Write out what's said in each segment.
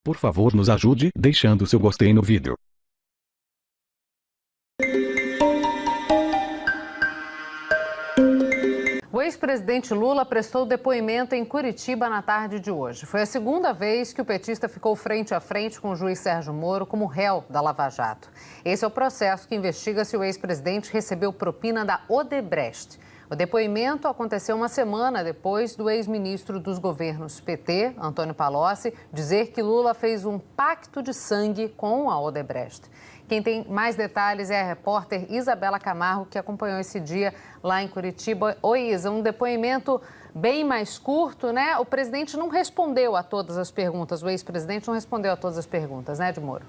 Por favor, nos ajude deixando seu gostei no vídeo. O ex-presidente Lula prestou depoimento em Curitiba na tarde de hoje. Foi a segunda vez que o petista ficou frente a frente com o juiz Sérgio Moro como réu da Lava Jato. Esse é o processo que investiga se o ex-presidente recebeu propina da Odebrecht. O depoimento aconteceu uma semana depois do ex-ministro dos governos PT, Antônio Palocci, dizer que Lula fez um pacto de sangue com a Odebrecht. Quem tem mais detalhes é a repórter Isabela Camargo, que acompanhou esse dia lá em Curitiba. Oi, Isa, um depoimento bem mais curto, né? O presidente não respondeu a todas as perguntas, o ex-presidente não respondeu a todas as perguntas, né, de Moro?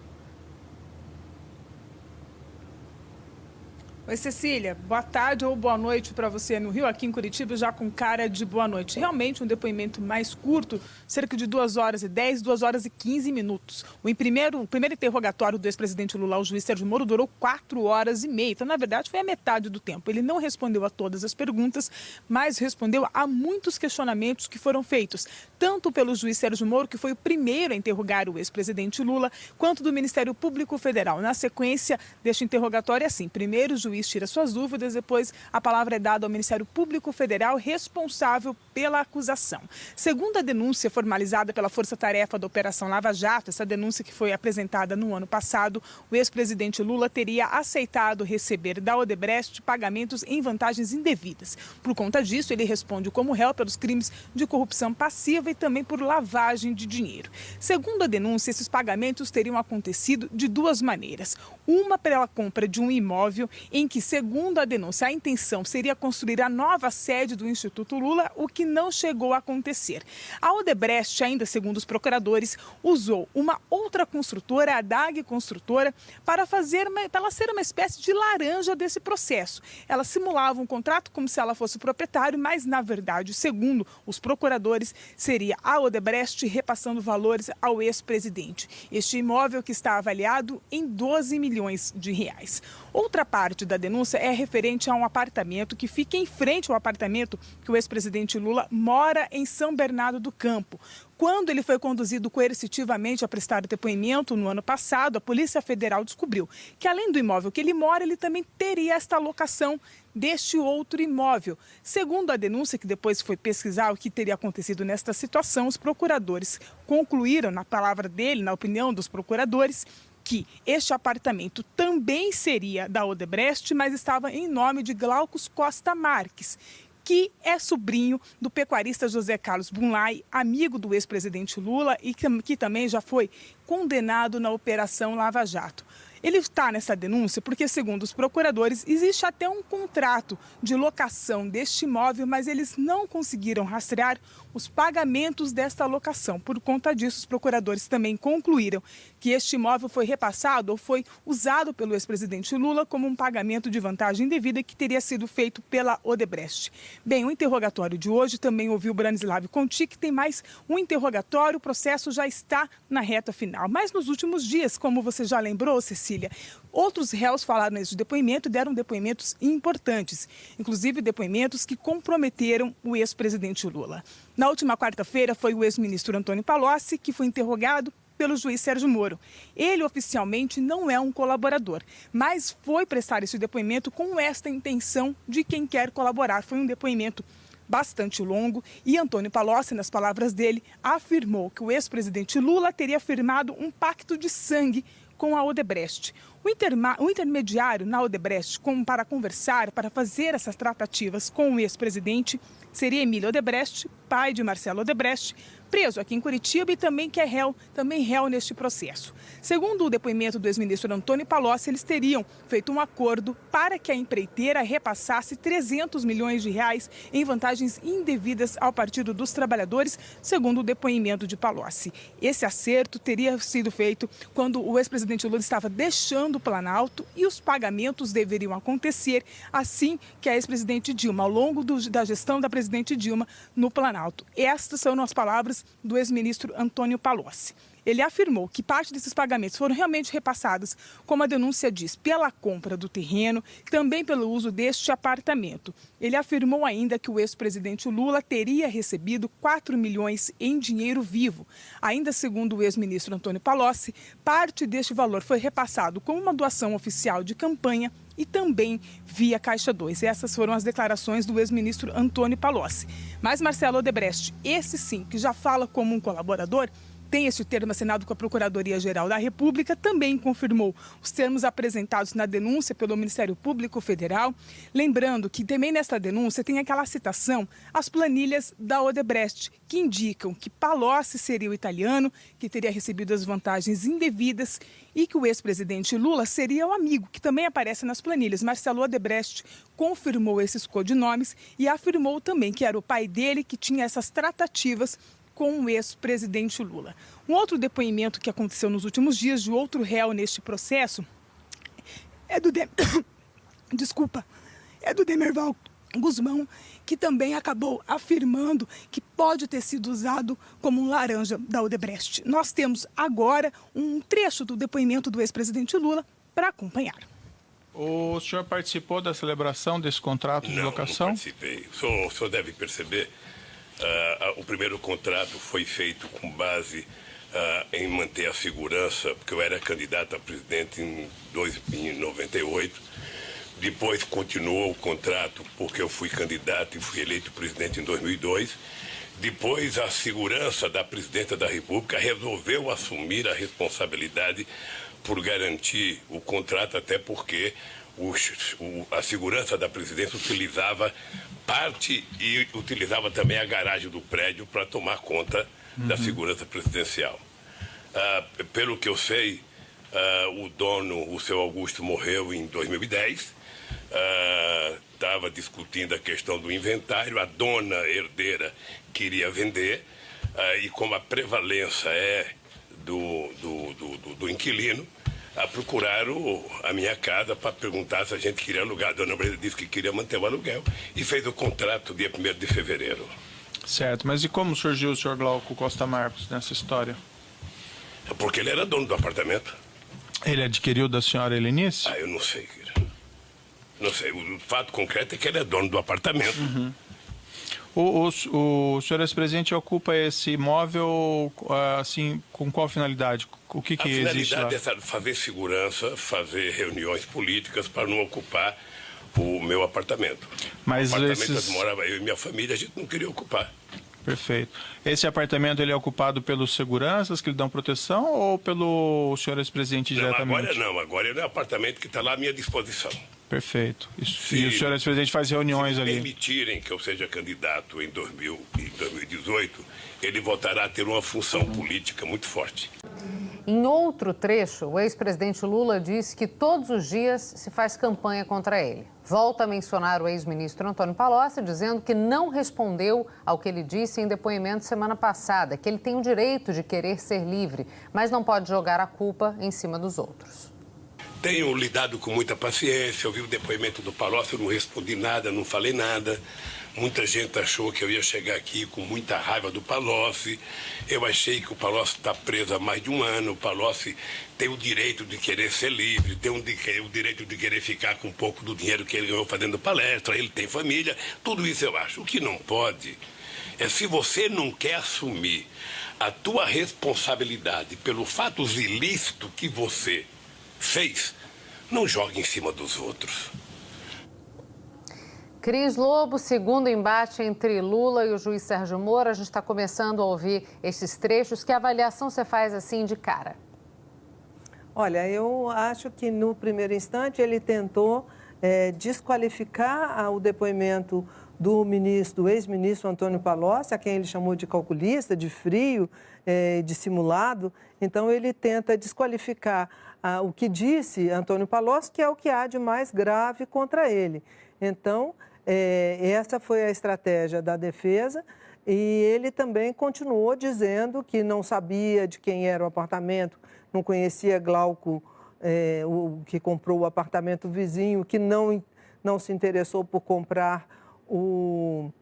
Oi, Cecília, boa tarde ou boa noite para você no Rio, aqui em Curitiba, já com cara de boa noite. Realmente um depoimento mais curto, cerca de 2h10, 2h15. O primeiro interrogatório do ex-presidente Lula ao juiz Sérgio Moro durou 4h30. Então, na verdade, foi a metade do tempo. Ele não respondeu a todas as perguntas, mas respondeu a muitos questionamentos que foram feitos, tanto pelo juiz Sérgio Moro, que foi o primeiro a interrogar o ex-presidente Lula, quanto do Ministério Público Federal. Na sequência deste interrogatório, é assim: primeiro o juiz tira suas dúvidas, depois a palavra é dada ao Ministério Público Federal responsável pela acusação. Segundo a denúncia formalizada pela Força Tarefa da Operação Lava Jato, essa denúncia que foi apresentada no ano passado, o ex-presidente Lula teria aceitado receber da Odebrecht pagamentos em vantagens indevidas. Por conta disso, ele responde como réu pelos crimes de corrupção passiva e também por lavagem de dinheiro. Segundo a denúncia, esses pagamentos teriam acontecido de duas maneiras. Uma pela compra de um imóvel em que, segundo a denúncia, a intenção seria construir a nova sede do Instituto Lula, o que não chegou a acontecer. A Odebrecht, ainda segundo os procuradores, usou uma outra construtora, a DAG Construtora, para ela ser uma espécie de laranja desse processo. Ela simulava um contrato como se ela fosse o proprietário, mas, na verdade, segundo os procuradores, seria a Odebrecht repassando valores ao ex-presidente. Este imóvel que está avaliado em 12 milhões de reais. Outra parte da denúncia é referente a um apartamento que fica em frente ao apartamento que o ex-presidente Lula mora em São Bernardo do Campo. Quando ele foi conduzido coercitivamente a prestar depoimento no ano passado, a Polícia Federal descobriu que, além do imóvel que ele mora, ele também teria esta locação deste outro imóvel. Segundo a denúncia, que depois foi pesquisar o que teria acontecido nesta situação, os procuradores concluíram, na palavra dele, na opinião dos procuradores, que este apartamento também seria da Odebrecht, mas estava em nome de Glaucus Costa Marques, que é sobrinho do pecuarista José Carlos Bunlai, amigo do ex-presidente Lula e que também já foi condenado na Operação Lava Jato. Ele está nessa denúncia porque, segundo os procuradores, existe até um contrato de locação deste imóvel, mas eles não conseguiram rastrear os pagamentos desta locação. Por conta disso, os procuradores também concluíram que este imóvel foi repassado ou foi usado pelo ex-presidente Lula como um pagamento de vantagem indevida que teria sido feito pela Odebrecht. Bem, o interrogatório de hoje também ouviu Branislav Conti, que tem mais um interrogatório, o processo já está na reta final. Mas nos últimos dias, como você já lembrou, Cecília, outros réus falaram nesse depoimento e deram depoimentos importantes, inclusive depoimentos que comprometeram o ex-presidente Lula. Na última quarta-feira foi o ex-ministro Antônio Palocci que foi interrogado pelo juiz Sérgio Moro. Ele oficialmente não é um colaborador, mas foi prestar esse depoimento com esta intenção de quem quer colaborar. Foi um depoimento bastante longo e Antônio Palocci, nas palavras dele, afirmou que o ex-presidente Lula teria firmado um pacto de sangue com a Odebrecht. O intermediário na Odebrecht, para conversar, para fazer essas tratativas com o ex-presidente, seria Emílio Odebrecht, pai de Marcelo Odebrecht, preso aqui em Curitiba e também réu neste processo. Segundo o depoimento do ex-ministro Antônio Palocci, eles teriam feito um acordo para que a empreiteira repassasse 300 milhões de reais em vantagens indevidas ao Partido dos Trabalhadores, segundo o depoimento de Palocci. Esse acerto teria sido feito quando o ex-presidente Lula estava deixando o Planalto e os pagamentos deveriam acontecer assim que a ex-presidente Dilma, ao longo da gestão da presidente Dilma no Planalto. Estas são as palavras contas do ex-ministro Antônio Palocci. Ele afirmou que parte desses pagamentos foram realmente repassados, como a denúncia diz, pela compra do terreno e também pelo uso deste apartamento. Ele afirmou ainda que o ex-presidente Lula teria recebido 4 milhões em dinheiro vivo. Ainda segundo o ex-ministro Antônio Palocci, parte deste valor foi repassado como uma doação oficial de campanha e também via Caixa 2. Essas foram as declarações do ex-ministro Antônio Palocci. Mas Marcelo Odebrecht, esse sim, que já fala como um colaborador, tem este termo assinado com a Procuradoria-Geral da República, também confirmou os termos apresentados na denúncia pelo Ministério Público Federal. Lembrando que também nesta denúncia tem aquela citação às planilhas da Odebrecht, que indicam que Palocci seria o italiano, que teria recebido as vantagens indevidas e que o ex-presidente Lula seria o amigo, que também aparece nas planilhas. Marcelo Odebrecht confirmou esses codinomes e afirmou também que era o pai dele que tinha essas tratativas com o ex-presidente Lula. Um outro depoimento que aconteceu nos últimos dias de outro réu neste processo é do Demerval Guzmão, que também acabou afirmando que pode ter sido usado como um laranja da Odebrecht. Nós temos agora um trecho do depoimento do ex-presidente Lula para acompanhar. O senhor participou da celebração desse contrato de locação? Não participei. O senhor deve perceber, o primeiro contrato foi feito com base em manter a segurança, porque eu era candidato a presidente em 98. Depois continuou o contrato porque eu fui candidato e fui eleito presidente em 2002. Depois a segurança da presidenta da República resolveu assumir a responsabilidade por garantir o contrato, até porque a segurança da presidência utilizava parte e utilizava também a garagem do prédio para tomar conta da segurança presidencial. Pelo que eu sei, o dono, o seu Augusto, morreu em 2010. Estava discutindo a questão do inventário, a dona herdeira queria vender, e como a prevalência é do inquilino, procuraram a minha casa para perguntar se a gente queria alugar. A dona Brenda disse que queria manter o aluguel e fez o contrato dia 1º de fevereiro. Certo, mas e como surgiu o senhor Glauco Costa Marcos nessa história? Porque ele era dono do apartamento. Ele adquiriu da senhora Helenice? Eu não sei, querido. Não sei, o fato concreto é que ele é dono do apartamento. O senhor ex-presidente ocupa esse imóvel, assim, com qual finalidade? O que existe lá? A finalidade é fazer segurança, fazer reuniões políticas para não ocupar o meu apartamento. Mas o apartamento onde morava eu e minha família, a gente não queria ocupar. Perfeito. Esse apartamento ele é ocupado pelos seguranças que lhe dão proteção ou pelo senhor ex-presidente diretamente? Agora ele é um apartamento que está lá à minha disposição. Perfeito. E o senhor ex-presidente faz reuniões ali? Se permitirem que eu seja candidato em 2018, ele voltará a ter uma função política muito forte. Em outro trecho, o ex-presidente Lula disse que todos os dias se faz campanha contra ele. Volta a mencionar o ex-ministro Antônio Palocci, dizendo que não respondeu ao que ele disse em depoimento semana passada, que ele tem o direito de querer ser livre, mas não pode jogar a culpa em cima dos outros. Tenho lidado com muita paciência, ouvi o depoimento do Palocci, eu não respondi nada, não falei nada. Muita gente achou que eu ia chegar aqui com muita raiva do Palocci. Eu achei que o Palocci está preso há mais de um ano. O Palocci tem o direito de querer ser livre, tem o direito de querer ficar com um pouco do dinheiro que ele ganhou fazendo palestra, ele tem família, tudo isso eu acho. O que não pode é, se você não quer assumir a tua responsabilidade pelo fatos ilícitos que você fez, não jogue em cima dos outros. Cris Lobo, segundo embate entre Lula e o juiz Sérgio Moro, a gente está começando a ouvir esses trechos. Que avaliação você faz assim de cara? Olha, eu acho que no primeiro instante ele tentou desqualificar o depoimento do ex-ministro Antônio Palocci, a quem ele chamou de calculista, de frio, de simulado. Então ele tenta desqualificar o que disse Antônio Palocci, que é o que há de mais grave contra ele. Então, essa foi a estratégia da defesa e ele também continuou dizendo que não sabia de quem era o apartamento, não conhecia Glauco, o que comprou o apartamento vizinho, que não se interessou por comprar o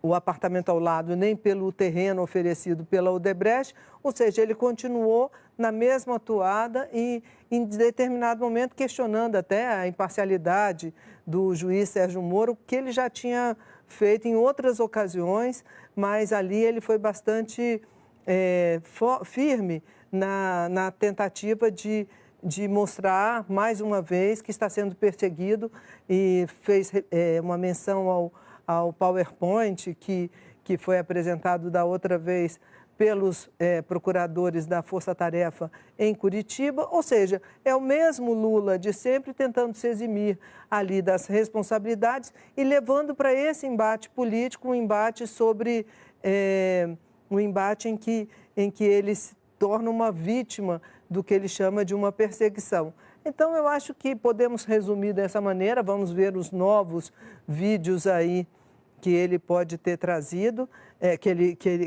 o apartamento ao lado, nem pelo terreno oferecido pela Odebrecht, ou seja, ele continuou na mesma toada e, em determinado momento, questionando até a imparcialidade do juiz Sérgio Moro, que ele já tinha feito em outras ocasiões, mas ali ele foi bastante firme na tentativa de mostrar, mais uma vez, que está sendo perseguido e fez uma menção ao PowerPoint que foi apresentado da outra vez pelos procuradores da Força Tarefa em Curitiba, ou seja, é o mesmo Lula de sempre tentando se eximir ali das responsabilidades e levando para esse embate político, um embate sobre um embate em que ele se torna uma vítima do que ele chama de uma perseguição. Então, eu acho que podemos resumir dessa maneira, vamos ver os novos vídeos aí que ele pode ter trazido,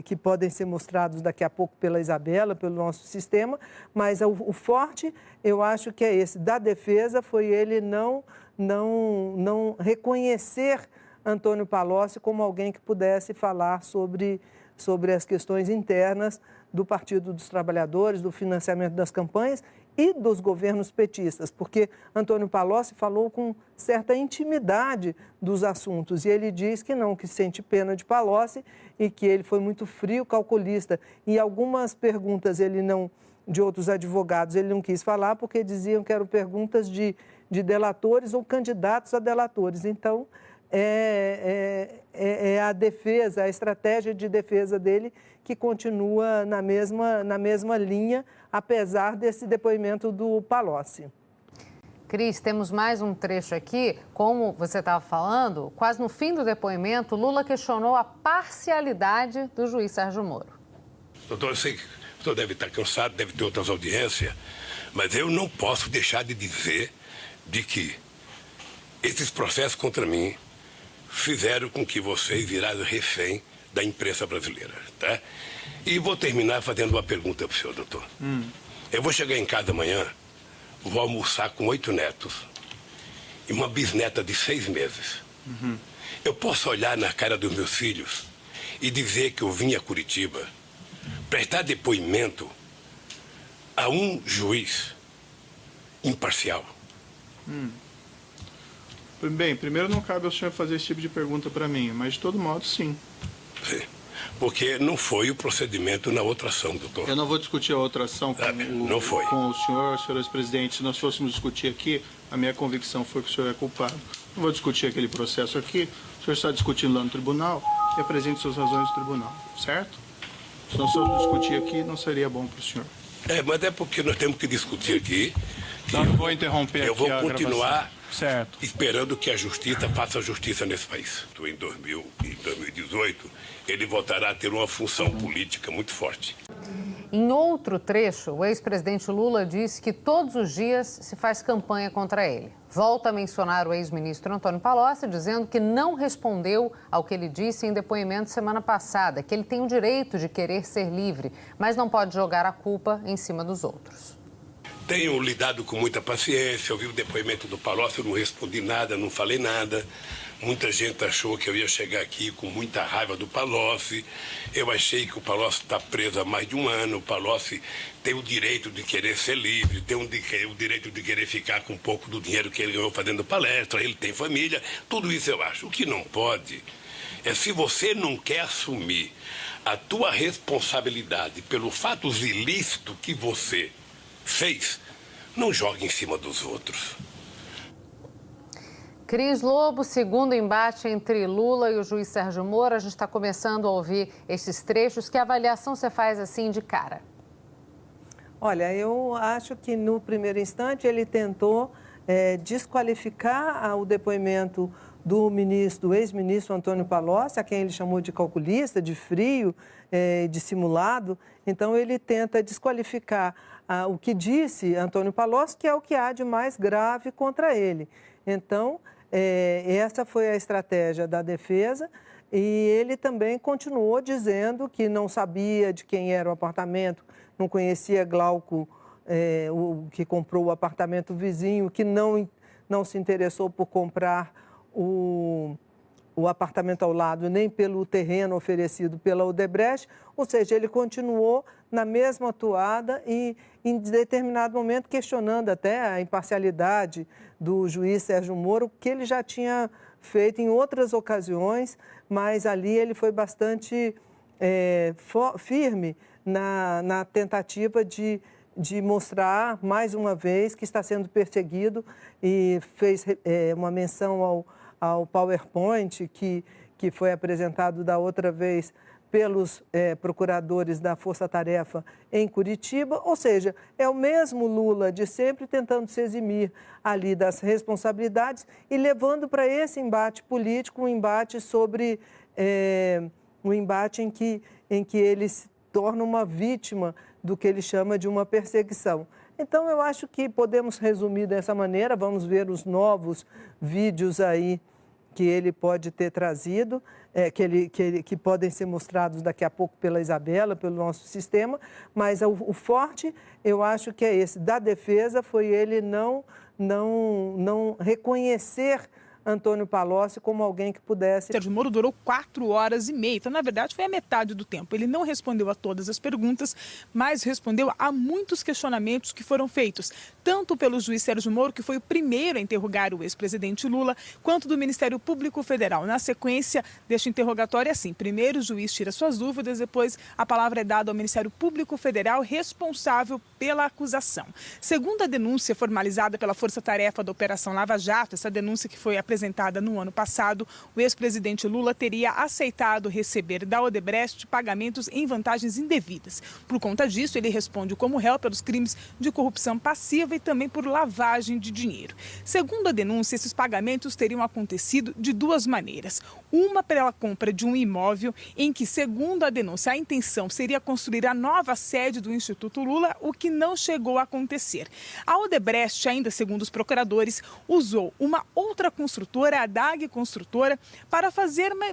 que podem ser mostrados daqui a pouco pela Isabela, pelo nosso sistema, mas o forte, eu acho que é esse, da defesa, foi ele não reconhecer Antônio Palocci como alguém que pudesse falar sobre as questões internas do Partido dos Trabalhadores, do financiamento das campanhas e dos governos petistas, porque Antônio Palocci falou com certa intimidade dos assuntos e ele diz que não, que sente pena de Palocci e que ele foi muito frio, calculista. E algumas perguntas de outros advogados ele não quis falar porque diziam que eram perguntas de delatores ou candidatos a delatores. Então, a defesa, a estratégia de defesa dele que continua na mesma linha, apesar desse depoimento do Palocci. Cris, temos mais um trecho aqui. Como você estava falando, quase no fim do depoimento, Lula questionou a parcialidade do juiz Sérgio Moro. Doutor, eu sei que o senhor deve estar cansado, deve ter outras audiências, mas eu não posso deixar de dizer de que esses processos contra mim fizeram com que vocês virassem refém da imprensa brasileira, tá? E vou terminar fazendo uma pergunta para o senhor, doutor. Eu vou chegar em casa amanhã, vou almoçar com 8 netos e uma bisneta de 6 meses. Eu posso olhar na cara dos meus filhos e dizer que eu vim a Curitiba prestar depoimento a um juiz imparcial? Bem, primeiro não cabe ao senhor fazer esse tipo de pergunta para mim, mas de todo modo, sim. Sim, porque não foi o procedimento na outra ação, doutor. Eu não vou discutir a outra ação não foi. Com o senhor ex-presidente. Se nós fôssemos discutir aqui, a minha convicção foi que o senhor é culpado. Não vou discutir aquele processo aqui. O senhor está discutindo lá no tribunal e apresente suas razões no tribunal, certo? Se nós fôssemos discutir aqui, não seria bom para o senhor. Mas é porque nós temos que discutir aqui. Não vou interromper aqui. Eu vou continuar certo, esperando que a justiça faça justiça nesse país. Em 2018, ele voltará a ter uma função política muito forte. Em outro trecho, o ex-presidente Lula disse que todos os dias se faz campanha contra ele. Volta a mencionar o ex-ministro Antônio Palocci, dizendo que não respondeu ao que ele disse em depoimento semana passada, que ele tem o direito de querer ser livre, mas não pode jogar a culpa em cima dos outros. Tenho lidado com muita paciência, ouvi o depoimento do Palocci, eu não respondi nada, não falei nada. Muita gente achou que eu ia chegar aqui com muita raiva do Palocci. Eu achei que o Palocci está preso há mais de um ano. O Palocci tem o direito de querer ser livre, tem o direito de querer ficar com um pouco do dinheiro que ele ganhou fazendo palestra, ele tem família, tudo isso eu acho. O que não pode é, se você não quer assumir a tua responsabilidade pelo fatos ilícitos que você fez, não jogue em cima dos outros. Cris Lobo, segundo embate entre Lula e o juiz Sérgio Moro, a gente está começando a ouvir esses trechos. Que avaliação você faz assim de cara? Olha, eu acho que no primeiro instante ele tentou desqualificar o depoimento do ex-ministro Antônio Palocci, a quem ele chamou de calculista, de frio, dissimulado. Então ele tenta desqualificar o que disse Antônio Palocci, que é o que há de mais grave contra ele. Então, essa foi a estratégia da defesa e ele também continuou dizendo que não sabia de quem era o apartamento, não conhecia Glauco, o que comprou o apartamento vizinho, que não se interessou por comprar o o apartamento ao lado, nem pelo terreno oferecido pela Odebrecht, ou seja, ele continuou na mesma toada e, em determinado momento, questionando até a imparcialidade do juiz Sérgio Moro, que ele já tinha feito em outras ocasiões, mas ali ele foi bastante firme na tentativa de mostrar, mais uma vez, que está sendo perseguido e fez uma menção ao PowerPoint que foi apresentado da outra vez pelos procuradores da Força Tarefa em Curitiba, ou seja, é o mesmo Lula de sempre tentando se eximir ali das responsabilidades e levando para esse embate político, um embate sobre um embate em que ele se torna uma vítima do que ele chama de uma perseguição. Então, eu acho que podemos resumir dessa maneira, vamos ver os novos vídeos aí que ele pode ter trazido, que podem ser mostrados daqui a pouco pela Isabela, pelo nosso sistema, mas o forte, eu acho que é esse, da defesa, foi ele não reconhecer Antônio Palocci como alguém que pudesse... Sérgio Moro durou 4 horas e meia, então, na verdade, foi a metade do tempo. Ele não respondeu a todas as perguntas, mas respondeu a muitos questionamentos que foram feitos, tanto pelo juiz Sérgio Moro, que foi o primeiro a interrogar o ex-presidente Lula, quanto do Ministério Público Federal. Na sequência deste interrogatório, é assim, primeiro o juiz tira suas dúvidas, depois a palavra é dada ao Ministério Público Federal, responsável pela acusação. Segundo a denúncia formalizada pela Força Tarefa da Operação Lava Jato, essa denúncia que foi apresentada no ano passado, o ex-presidente Lula teria aceitado receber da Odebrecht pagamentos em vantagens indevidas. Por conta disso, ele responde como réu pelos crimes de corrupção passiva e também por lavagem de dinheiro. Segundo a denúncia, esses pagamentos teriam acontecido de 2 maneiras. Uma pela compra de um imóvel em que, segundo a denúncia, a intenção seria construir a nova sede do Instituto Lula, o que não chegou a acontecer. A Odebrecht, ainda segundo os procuradores, usou uma outra construtora, a DAG Construtora, para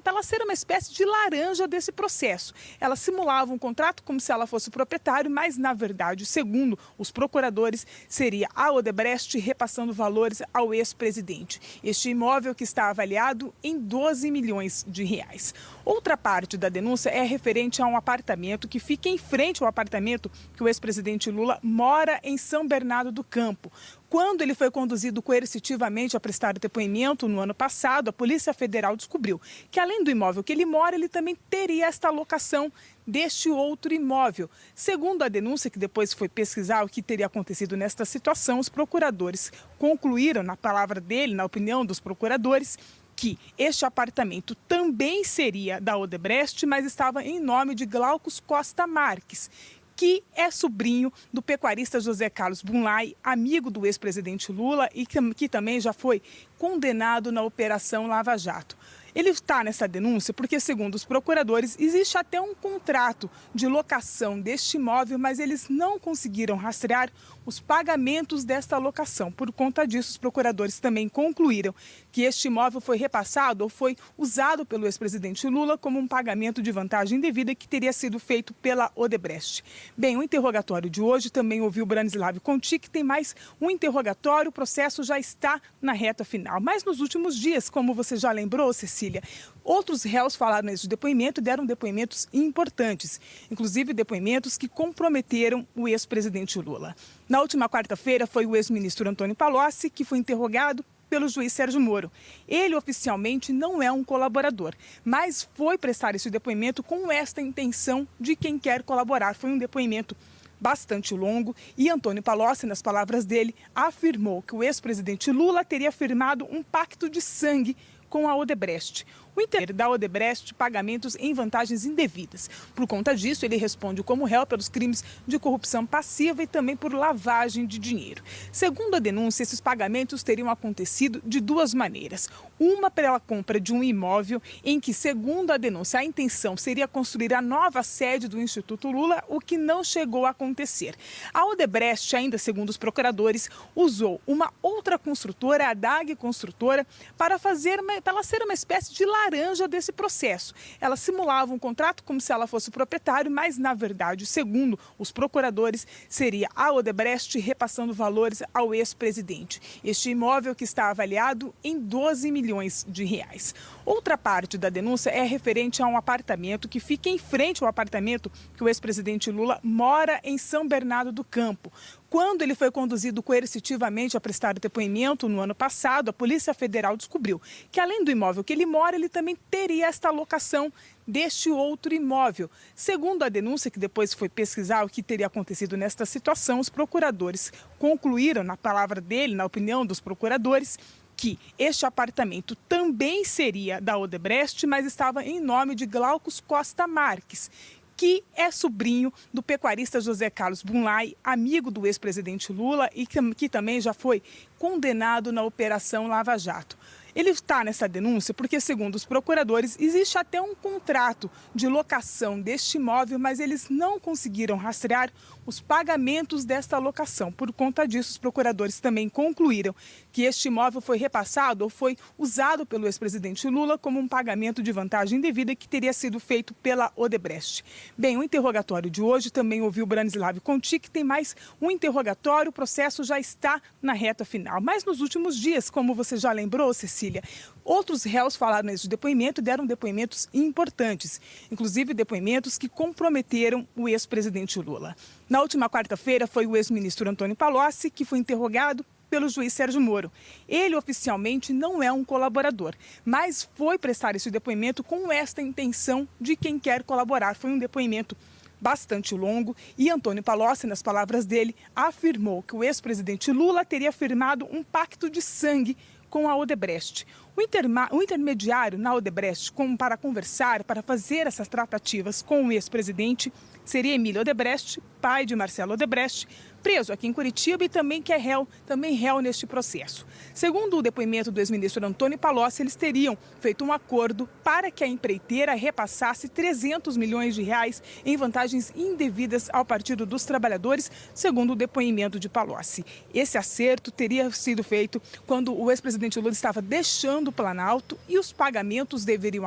ela ser uma espécie de laranja desse processo. Ela simulava um contrato como se ela fosse o proprietário, mas, na verdade, segundo os procuradores, seria a Odebrecht repassando valores ao ex-presidente. Este imóvel que está avaliado em 12 milhões de reais. Outra parte da denúncia é referente a um apartamento que fica em frente ao apartamento que o ex-presidente Lula mora em São Bernardo do Campo. Quando ele foi conduzido coercitivamente a prestar depoimento no ano passado, a Polícia Federal descobriu que, além do imóvel que ele mora, ele também teria esta locação deste outro imóvel. Segundo a denúncia, que depois foi pesquisar o que teria acontecido nesta situação, os procuradores concluíram, na palavra dele, na opinião dos procuradores, que este apartamento também seria da Odebrecht, mas estava em nome de Glaucus Costa Marques, que é sobrinho do pecuarista José Carlos Bunlai, amigo do ex-presidente Lula e que também já foi condenado na Operação Lava Jato. Ele está nessa denúncia porque, segundo os procuradores, existe até um contrato de locação deste imóvel, mas eles não conseguiram rastrear os pagamentos desta locação. Por conta disso, os procuradores também concluíram que este imóvel foi repassado ou foi usado pelo ex-presidente Lula como um pagamento de vantagem indevida que teria sido feito pela Odebrecht. Bem, o interrogatório de hoje também ouviu Branislav Conti, que tem mais um interrogatório, o processo já está na reta final. Mas nos últimos dias, como você já lembrou, Cecília, outros réus falaram nesse depoimento e deram depoimentos importantes, inclusive depoimentos que comprometeram o ex-presidente Lula. Na última quarta-feira foi o ex-ministro Antônio Palocci que foi interrogado pelo juiz Sérgio Moro. Ele oficialmente não é um colaborador, mas foi prestar esse depoimento com esta intenção de quem quer colaborar. Foi um depoimento bastante longo e Antônio Palocci, nas palavras dele, afirmou que o ex-presidente Lula teria firmado um pacto de sangue com a Odebrecht. O interesse da Odebrecht pagamentos em vantagens indevidas. Por conta disso, ele responde como réu pelos crimes de corrupção passiva e também por lavagem de dinheiro. Segundo a denúncia, esses pagamentos teriam acontecido de 2 maneiras. Uma pela compra de um imóvel em que, segundo a denúncia, a intenção seria construir a nova sede do Instituto Lula, o que não chegou a acontecer. A Odebrecht, ainda segundo os procuradores, usou uma outra construtora, a DAG Construtora, para ela ser uma espécie de laranja laranja desse processo. Ela simulava um contrato como se ela fosse o proprietário, mas, na verdade, segundo os procuradores, seria a Odebrecht repassando valores ao ex-presidente. Este imóvel que está avaliado em 12 milhões de reais. Outra parte da denúncia é referente a um apartamento que fica em frente ao apartamento que o ex-presidente Lula mora em São Bernardo do Campo. Quando ele foi conduzido coercitivamente a prestar depoimento no ano passado, a Polícia Federal descobriu que, além do imóvel que ele mora, ele também teria esta locação deste outro imóvel. Segundo a denúncia, que depois foi pesquisar o que teria acontecido nesta situação, os procuradores concluíram, na palavra dele, na opinião dos procuradores, que este apartamento também seria da Odebrecht, mas estava em nome de Glaucus Costa Marques, que é sobrinho do pecuarista José Carlos Bunlai, amigo do ex-presidente Lula e que também já foi condenado na Operação Lava Jato. Ele está nessa denúncia porque, segundo os procuradores, existe até um contrato de locação deste imóvel, mas eles não conseguiram rastrear os pagamentos desta locação. Por conta disso, os procuradores também concluíram que este imóvel foi repassado ou foi usado pelo ex-presidente Lula como um pagamento de vantagem indevida que teria sido feito pela Odebrecht. Bem, o interrogatório de hoje também ouviu Branislav Conti, que tem mais um interrogatório, o processo já está na reta final. Mas nos últimos dias, como você já lembrou, Cecília, outros réus falaram nesse depoimento e deram depoimentos importantes, inclusive depoimentos que comprometeram o ex-presidente Lula. Na última quarta-feira foi o ex-ministro Antônio Palocci que foi interrogado pelo juiz Sérgio Moro. Ele oficialmente não é um colaborador, mas foi prestar esse depoimento com esta intenção de quem quer colaborar. Foi um depoimento bastante longo e Antônio Palocci, nas palavras dele, afirmou que o ex-presidente Lula teria firmado um pacto de sangue com a Odebrecht. O intermediário na Odebrecht, para conversar, para fazer essas tratativas com o ex-presidente, seria Emílio Odebrecht, pai de Marcelo Odebrecht, preso aqui em Curitiba e também que é réu neste processo. Segundo o depoimento do ex-ministro Antônio Palocci, eles teriam feito um acordo para que a empreiteira repassasse 300 milhões de reais em vantagens indevidas ao Partido dos Trabalhadores, segundo o depoimento de Palocci. Esse acerto teria sido feito quando o ex-presidente Lula estava deixando o Planalto e os pagamentos deveriam